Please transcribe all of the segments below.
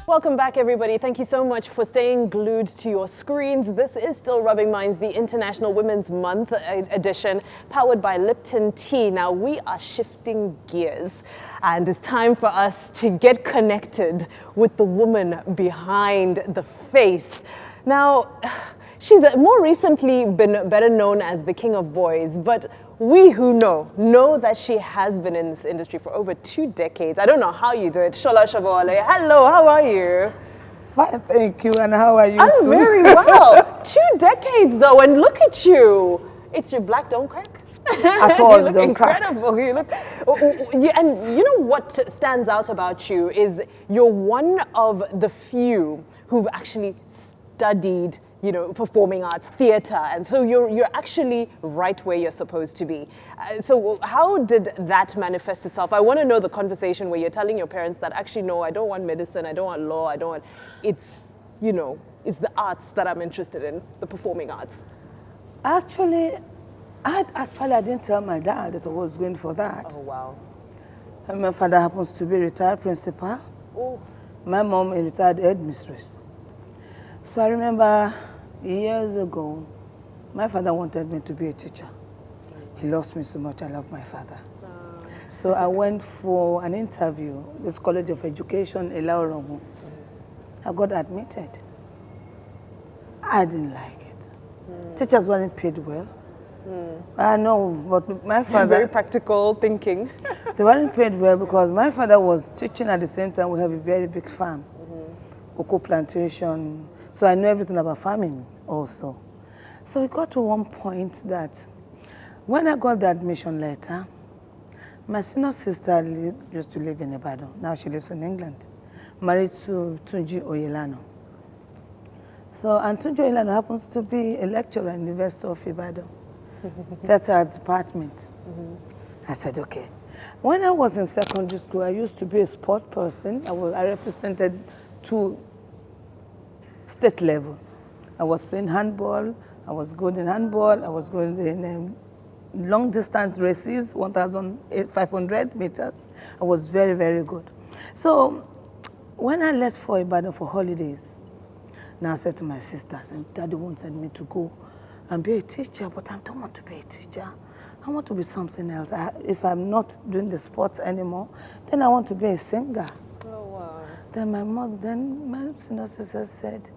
Welcome back, everybody. Thank you so much for staying glued to your screens. This is still Rubbing Minds, the International Women's Month edition, powered by Lipton Tea. Now, we are shifting gears, and it's time for us to get connected with the woman behind the face. Now, she's more recently been better known as the King of Boys, but we who know that she has been in this industry for over 2 decades. I don't know how you do it. Shola Shabole. Hello, how are you? Fine, thank you. And how are you? I'm too? very well. 2 decades though, and look at you. It's your black don't crack. At all, you look don't incredible. crack. You look, and you know what stands out about you is you're one of the few who've actually studied, performing arts, theater, and so you're actually right where you're supposed to be. So how did that manifest itself? I want to know the conversation where you're telling your parents that actually, no, I don't want medicine, I don't want law, it's the arts that I'm interested in, the performing arts. Actually, I didn't tell my dad that I was going for that. Oh, wow. And my father happens to be a retired principal. Oh. My mom a retired headmistress. So I remember years ago, my father wanted me to be a teacher. He loves me so much, I love my father. So I went for an interview, this College of Education, Elaorogu. I got admitted. I didn't like it. Teachers weren't paid well. I know, but my father... Very practical thinking. They weren't paid well because my father was teaching at the same time. We have a very big farm, cocoa plantation. So I know everything about farming also. So we got to one point that when I got the admission letter, my senior sister used to live in Ibadan. Now she lives in England, married to Tunji Oyelano. So, and Tunji Oyelano happens to be a lecturer in the University of Ibadan, theater department. I said, okay. When I was in secondary school, I used to be a sport person. I represented 2 state level. I was playing handball. I was good in handball. I was good in long distance races, 1,500 meters. I was very, very good. So when I left for Ibadan for holidays, now I said to my sisters, and Daddy wanted me to go and be a teacher, but I don't want to be a teacher. I want to be something else. If I'm not doing the sports anymore, then I want to be a singer. Oh, wow. Then my senior sister said,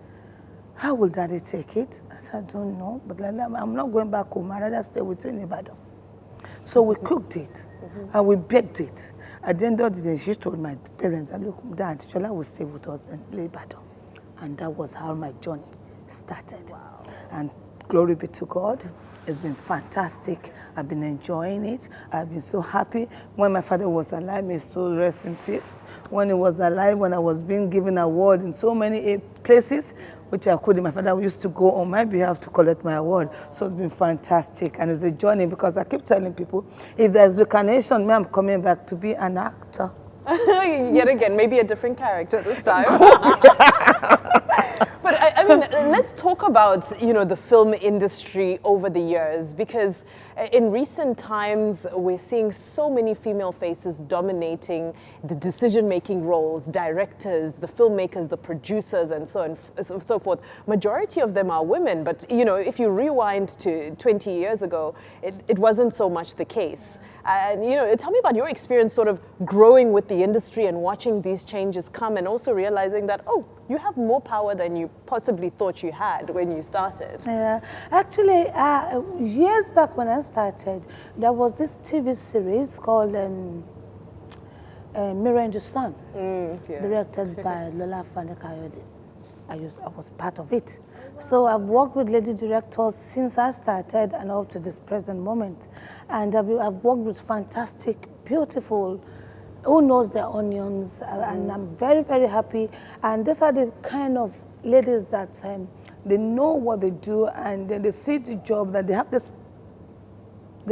how will Daddy take it? I said, I don't know, but I'm not going back home. I'd rather stay with you in Ibadan. So we cooked it, and we baked it. At the end of the day, she told my parents, look, Dad, Shola will stay with us in Ibadan. And that was how my journey started. Wow. And glory be to God. It's been fantastic. I've been enjoying it. I've been so happy. When my father was alive, may his soul rest in peace. When he was alive, when I was being given award in so many places, which I couldn't, my father used to go on my behalf to collect my award. So it's been fantastic. And it's a journey because I keep telling people, if there's reincarnation, I'm coming back to be an actor. Yet again, maybe a different character this time. But I mean, let's talk about, the film industry over the years, because in recent times, we're seeing so many female faces dominating the decision-making roles, directors, the filmmakers, the producers, and so on and so forth. Majority of them are women, but, if you rewind to 20 years ago, it wasn't so much the case. And, tell me about your experience sort of growing with the industry and watching these changes come and also realizing that, oh, you have more power than you possibly thought you had when you started. Yeah, actually, years back when I started, there was this TV series called Mirror in the Sun, directed by Lola Fandekayode. I was part of it. So I've worked with lady directors since I started and up to this present moment. And I've worked with fantastic, beautiful, who knows their onions, and I'm very, very happy. And these are the kind of ladies that they know what they do, and then they see the job that they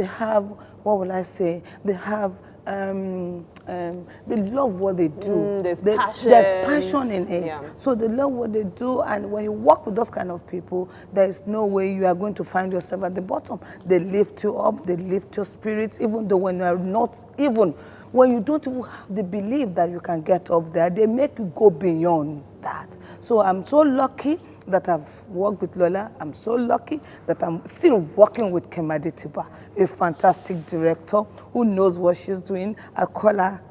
have what will I say? They have they love what they do. There's They- passion. There's passion in it. Yeah. So they love what they do, and when you work with those kind of people, there is no way you are going to find yourself at the bottom. They lift you up, they lift your spirits, even though when you are not even, when you don't even have the belief that you can get up there, they make you go beyond that. So I'm so lucky that I've worked with Lola. I'm so lucky that I'm still working with Kemade Tiba, a fantastic director who knows what she's doing. I call her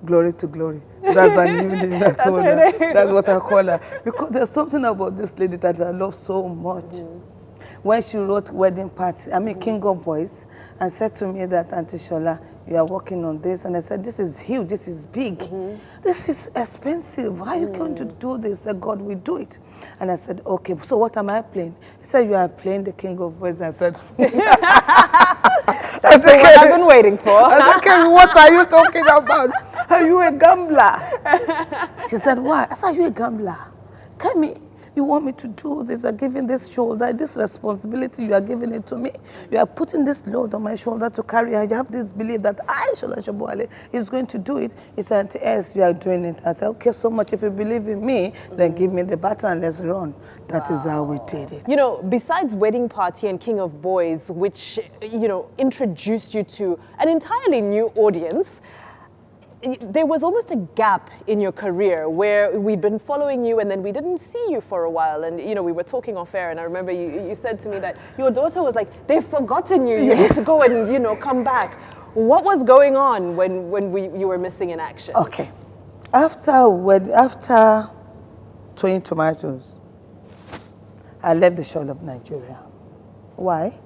Glory to Glory. That's her new name. That's what I call her. Because there's something about this lady that I love so much. When she wrote Wedding Party, King of Boys, and said to me that, Auntie Shola, you are working on this. And I said, this is huge, this is big. This is expensive. How are you going to do this? I said, God will do it. And I said, okay, so what am I playing? He said, you are playing the King of Boys. I said, That's what I've been waiting for. I said, Kemi, what are you talking about? Are you a gambler? She said, why? I said, are you a gambler? Kemi, you want me to do this? You are giving this shoulder, this responsibility, you are giving it to me. You are putting this load on my shoulder to carry, and you have this belief that I, Shola Shoboale, is going to do it. He said, yes, you are doing it. I said, okay, so much. If you believe in me, then give me the baton and let's run. That is how we did it. You know, besides Wedding Party and King of Boys, which, you know, introduced you to an entirely new audience, there was almost a gap in your career where we'd been following you and then we didn't see you for a while. And, you know, we were talking off air and I remember you said to me that your daughter was like, they've forgotten you. You need to go and, you know, come back. What was going on when you were missing in action? Okay. After Twin Tomatoes, I left the shore of Nigeria. Why?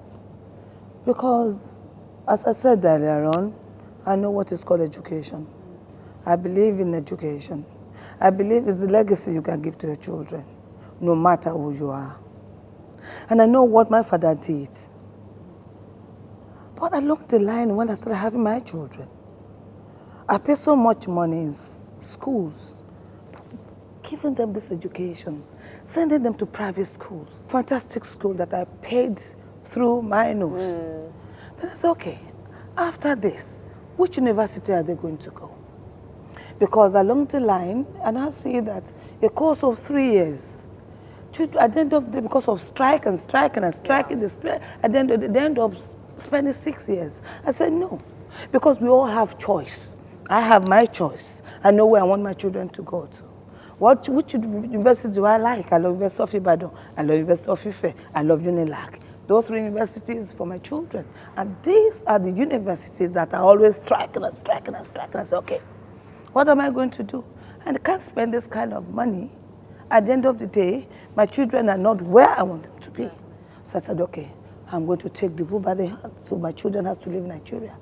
Because, as I said earlier on, I know what is called education. I believe in education. I believe it's the legacy you can give to your children, no matter who you are. And I know what my father did. But along the line, when I started having my children, I paid so much money in schools, giving them this education, sending them to private schools, fantastic school that I paid through my nose. Then I said, okay, after this, which university are they going to go? Because along the line, and I see that a course of 3 years, at the end of the, because of strike and striking, at the end of spending 6 years. I said no, because we all have choice. I have my choice. I know where I want my children to go to. Which university do I like? I love University of Ibadan. I love University of Ife. I love UNILAG. Those 3 universities for my children. And these are the universities that are always striking and striking and striking. I said, okay, what am I going to do? And I can't spend this kind of money. At the end of the day, my children are not where I want them to be. So I said, okay, I'm going to take the bull by the hand. So my children have to leave Nigeria.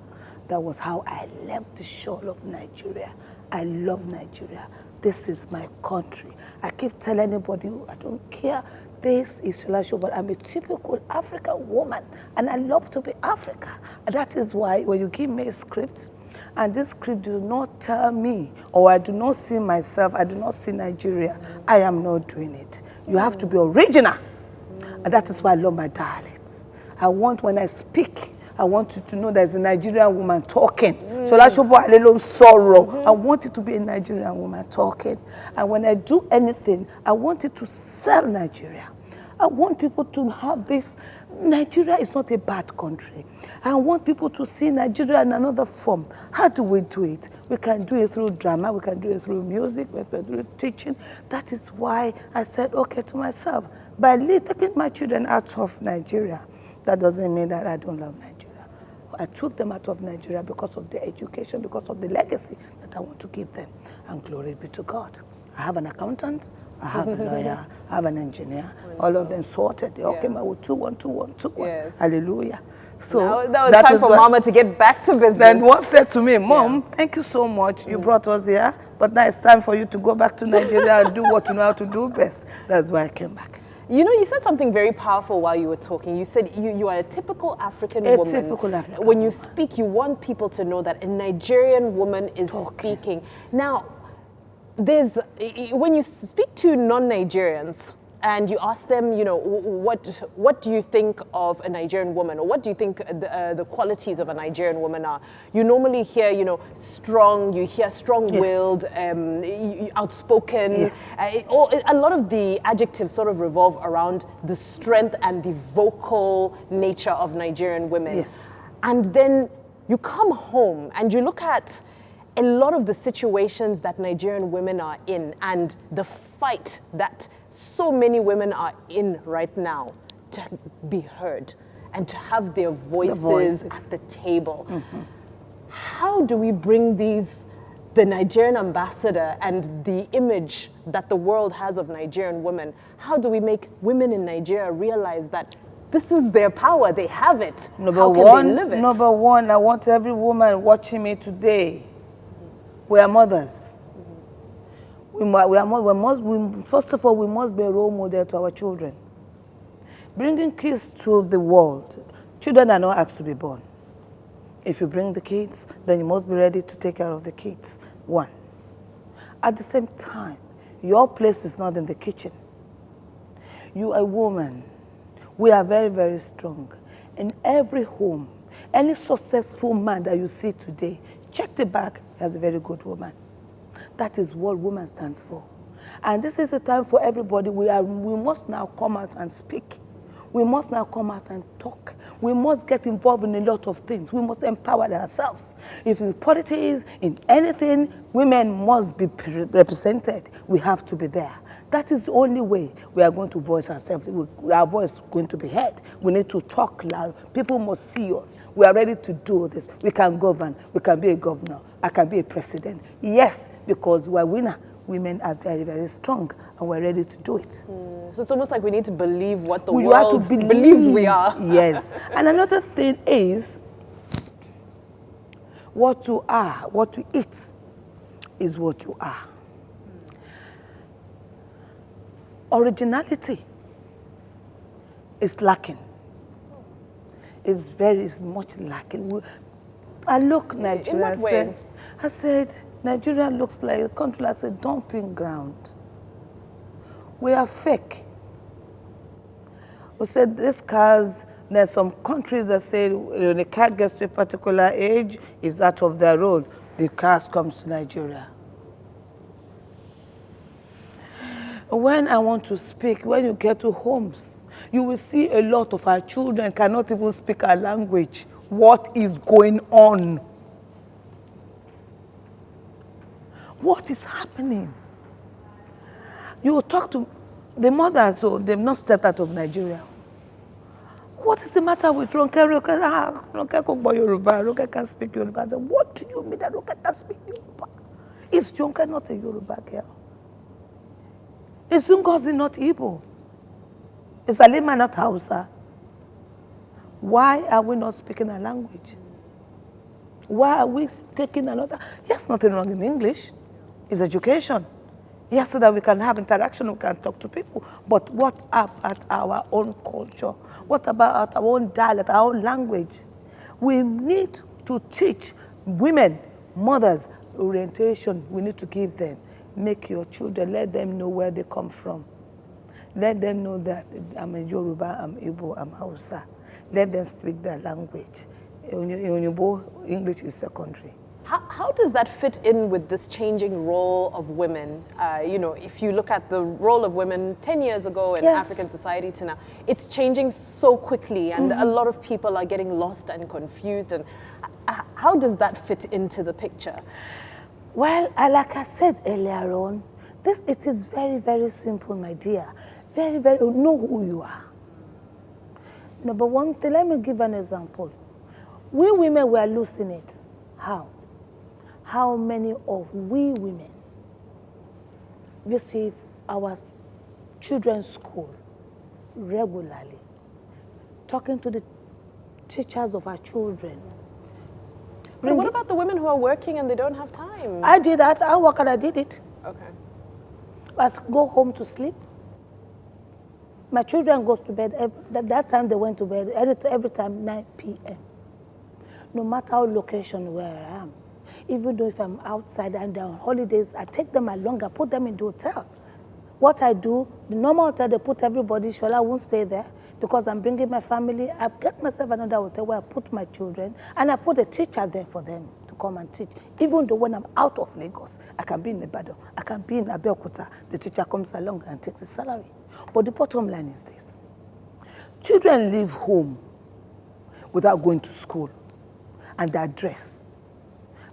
That was how I left the shore of Nigeria. I love Nigeria. This is my country. I keep telling anybody, I don't care. This is Shola Show, but I'm a typical African woman, and I love to be Africa. And that is why when you give me a script, and this script does not tell me, or I do not see myself, I do not see Nigeria, I am not doing it. You have to be original. And that is why I love my dialect. I want, when I speak, I want you to know there's a Nigerian woman talking. Shola Shobo Alelo sorrow. I want it to be a Nigerian woman talking. And when I do anything, I want it to sell Nigeria. I want people to have this. Nigeria is not a bad country. I want people to see Nigeria in another form. How do we do it? We can do it through drama, we can do it through music, we can do it teaching. That is why I said, okay, to myself, by taking my children out of Nigeria, that doesn't mean that I don't love Nigeria. I took them out of Nigeria because of their education, because of the legacy that I want to give them. And glory be to God. I have an accountant, I have a lawyer, I have an engineer, all of them sorted. They all came out with 2 1 2 1 2 1. Yes. Hallelujah. So now it's time for Mama to get back to business. Then one said to me, Mom, thank you so much. You brought us here, but now it's time for you to go back to Nigeria and do what you know how to do best. That's why I came back. You know, you said something very powerful while you were talking. You said you are a typical African woman. A typical African When you speak, you want people to know that a Nigerian woman is speaking. Now, when you speak to non-Nigerians, and you ask them, you know, what do you think of a Nigerian woman, or what do you think the qualities of a Nigerian woman are? You normally hear, you know, strong. You hear strong-willed, outspoken. Yes. A lot of the adjectives sort of revolve around the strength and the vocal nature of Nigerian women. Yes. And then you come home and you look at a lot of the situations that Nigerian women are in and the fight that so many women are in right now to be heard and to have their voices at the table. Mm-hmm. How do we bring the Nigerian ambassador and the image that the world has of Nigerian women, how do we make women in Nigeria realize that this is their power, they have it? How can they live it? Number one, I want every woman watching me today, we are mothers. First of all, we must be a role model to our children. Bringing kids to the world, children are not asked to be born. If you bring the kids, then you must be ready to take care of the kids. One. At the same time, your place is not in the kitchen. You are a woman. We are very, very strong. In every home, any successful man that you see today, check the back, he has a very good woman. That is what woman stands for. And this is the time for everybody. We must now come out and speak. We must now come out and talk. We must get involved in a lot of things. We must empower ourselves. If in politics, in anything, women must be represented. We have to be there. That is the only way we are going to voice ourselves. Our voice is going to be heard. We need to talk loud. People must see us. We are ready to do this. We can govern. We can be a governor. I can be a president. Yes, because we are winners. Women are very, very strong, and we're ready to do it. So it's almost like we need to believe what the world believes we are. Yes. And another thing is, what you are, what you eat, is what you are. Originality is lacking. It's much lacking. I look Nigeria. I said, Nigeria looks like a country like a dumping ground. We are fake. We said these cars, there's some countries that say when a car gets to a particular age, it's out of their road, the car comes to Nigeria. When I want to speak, when you get to homes, you will see a lot of our children cannot even speak our language. What is going on? What is happening? You talk to the mothers, though, they've not stepped out of Nigeria. What is the matter with Ronke? Ronke can't speak Yoruba. I said, what do you mean that Ronke can't speak Yoruba? Is Ronke not a Yoruba girl? Is Ngozi not Igbo? Is Halima not Hausa? Why are we not speaking a language? Why are we taking another? Yes, nothing wrong in English. It's education. Yes, so that we can have interaction, we can talk to people. But what about our own culture? What about our own dialect, our own language? We need to teach women, mothers, orientation. We need to give them. Make your children, let them know where they come from. Let them know that I'm a Yoruba, I'm Igbo, I'm Hausa. Let them speak their language. English is secondary. How does that fit in with this changing role of women? You know, if you look at the role of women 10 years ago in African society to now, it's changing so quickly, and a lot of people are getting lost and confused. And how does that fit into the picture? Well, like I said earlier on, it is very, very simple, my dear. Very, very, know who you are. Number one thing, let me give an example. We women were losing it. How? How many of we women visit our children's school regularly, talking to the teachers of our children? But what about the women who are working and they don't have time? I did that. I work and I did it. Okay. I go home to sleep. My children goes to bed. That time they went to bed every time 9 p.m. No matter how location where I am, even though if I'm outside and they're on holidays, I take them along. I put them in the hotel. What I do, the normal hotel, they put everybody, Shola won't stay there because I'm bringing my family. I get myself another hotel where I put my children and I put a teacher there for them to come and teach. Even though when I'm out of Lagos, I can be in Ibadan, I can be in Abeokuta, the teacher comes along and takes his salary. But the bottom line is this. Children leave home without going to school and they're dressed.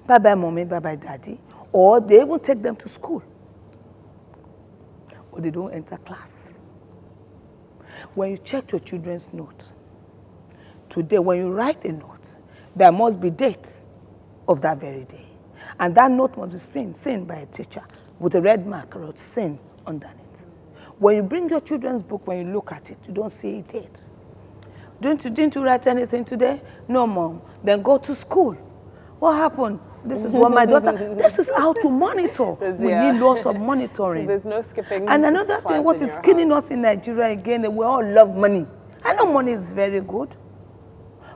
Bye-bye mommy, bye-bye daddy. Or they even take them to school. Or they don't enter class. When you check your children's note, today when you write a note, there must be date of that very day. And that note must be seen by a teacher with a red mark wrote "sin" underneath. When you bring your children's book, when you look at it, you don't see a date. Didn't you write anything today? No, mom. Then go to school. What happened? This is what my daughter, this is how to monitor. We need lots of monitoring. There's no skipping. And another thing, what is killing us in Nigeria again, we all love money. I know money is very good.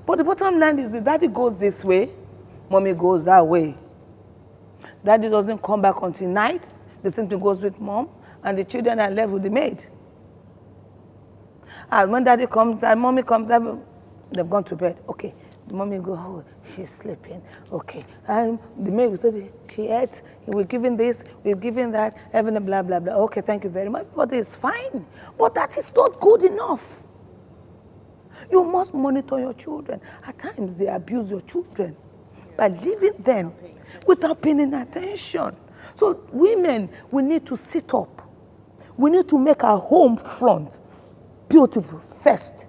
But the bottom line is that daddy goes this way, mommy goes that way. Daddy doesn't come back until night. The same thing goes with mom, and the children are left with the maid. And when daddy comes and mommy comes, they've gone to bed. Okay, the mommy go, oh, she's sleeping. Okay, the maid will say, she ate, we've given this, we've given that, everything, blah, blah, blah. Okay, thank you very much. But it's fine. But that is not good enough. You must monitor your children. At times, they abuse your children by leaving them without paying attention. So women, we need to sit up. We need to make our home front beautiful first.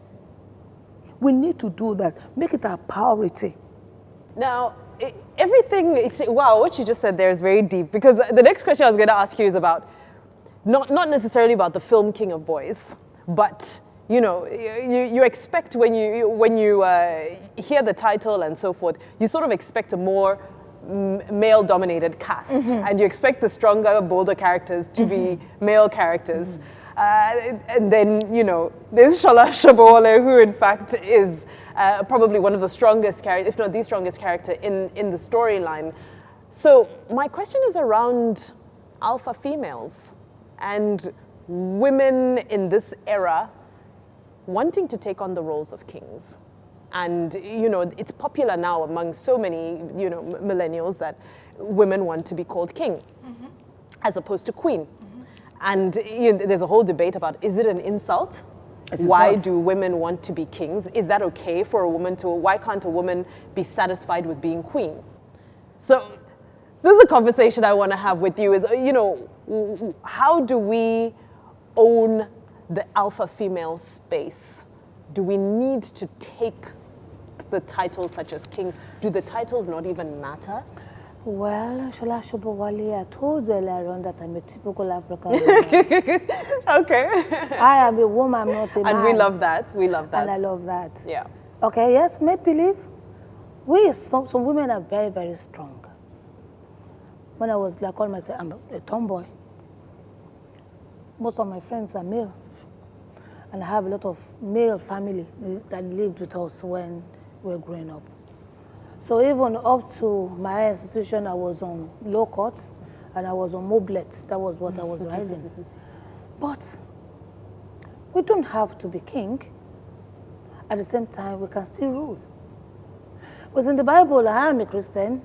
We need to do that. Make it our priority. Now, everything, wow, what you just said there is very deep, because the next question I was going to ask you is about, not necessarily about the film King of Boys, but you know, you expect when you hear the title and so forth, you sort of expect a more male-dominated cast, and you expect the stronger, bolder characters to be male characters. And then, you know, there's Shola Sobowale, who in fact is probably one of the strongest characters, if not the strongest character in the storyline. So my question is around alpha females and women in this era wanting to take on the roles of kings. And, you know, it's popular now among so many, you know, millennials that women want to be called king as opposed to queen. And you know, there's a whole debate about, is it an insult? Why do women want to be kings? Is that okay for a woman to, why can't a woman be satisfied with being queen? So this is a conversation I want to have with you is, you know, how do we own the alpha female space? Do we need to take the titles such as kings? Do the titles not even matter? Well, Shola Sobowale, I told you earlier on that I'm a typical African woman. Okay. I am a woman, I'm not a man. And we love that. We love that. And I love that. Yeah. Okay, yes, make believe. Some women are very, very strong. When I was like, call myself, I'm a tomboy. Most of my friends are male. And I have a lot of male family that lived with us when we were growing up. So even up to my institution, I was on low court and I was on moblet. That was what I was riding. But we don't have to be king. At the same time, we can still rule. Because in the Bible, I am a Christian,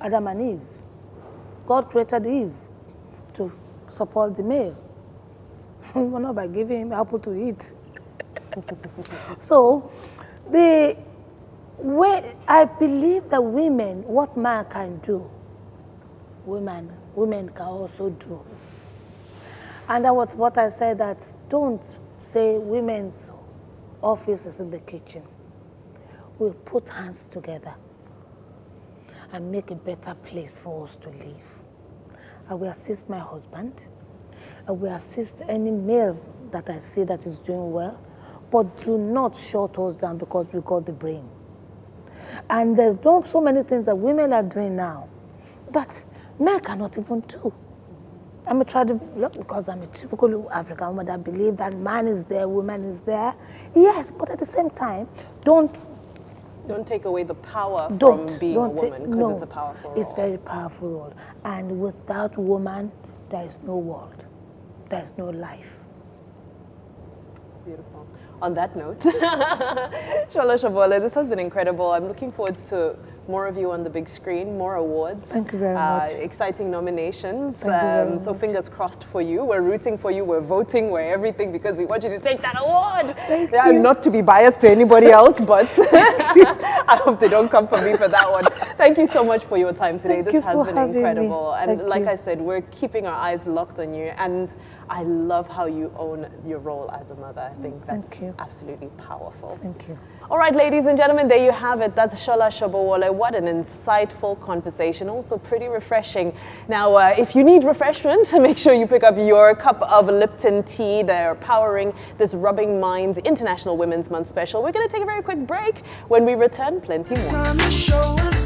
Adam and Eve. God created Eve to support the male. Not by giving him apple to eat. So, I believe that women, what man can do, women can also do. And that was what I said, that don't say women's office is in the kitchen. We'll put hands together and make a better place for us to live. I will assist my husband. I will assist any male that I see that is doing well, but do not shut us down because we got the brain. And there's so many things that women are doing now that men cannot even do. I'm because I'm a typical African woman that believe that man is there, woman is there. Yes, but at the same time, don't take away the power from being a woman, because it's a powerful role. It's very powerful role. And without woman, there is no world. there's no life. Beautiful. On that note, Shola Shabole, this has been incredible. I'm looking forward to more of you on the big screen, more awards. Thank you very much. Exciting nominations. Thank you very so much. fingers crossed for you. We're rooting for you. We're voting. We're everything because we want you to take that award. Thank you. Not to be biased to anybody else, but I hope they don't come for me for that one. Thank you so much for your time today. Thank you This has for been having incredible. me. And Thank like you. I said, we're keeping our eyes locked on you. And I love how you own your role as a mother. I think that's Thank you. absolutely powerful. Thank you. All right, ladies and gentlemen, there you have it. That's Shola Shabole. What an insightful conversation. Also pretty refreshing. Now, if you need refreshment, make sure you pick up your cup of Lipton tea. They're powering this Rubbin Minds International Women's Month special. We're going to take a very quick break. When we return, plenty more.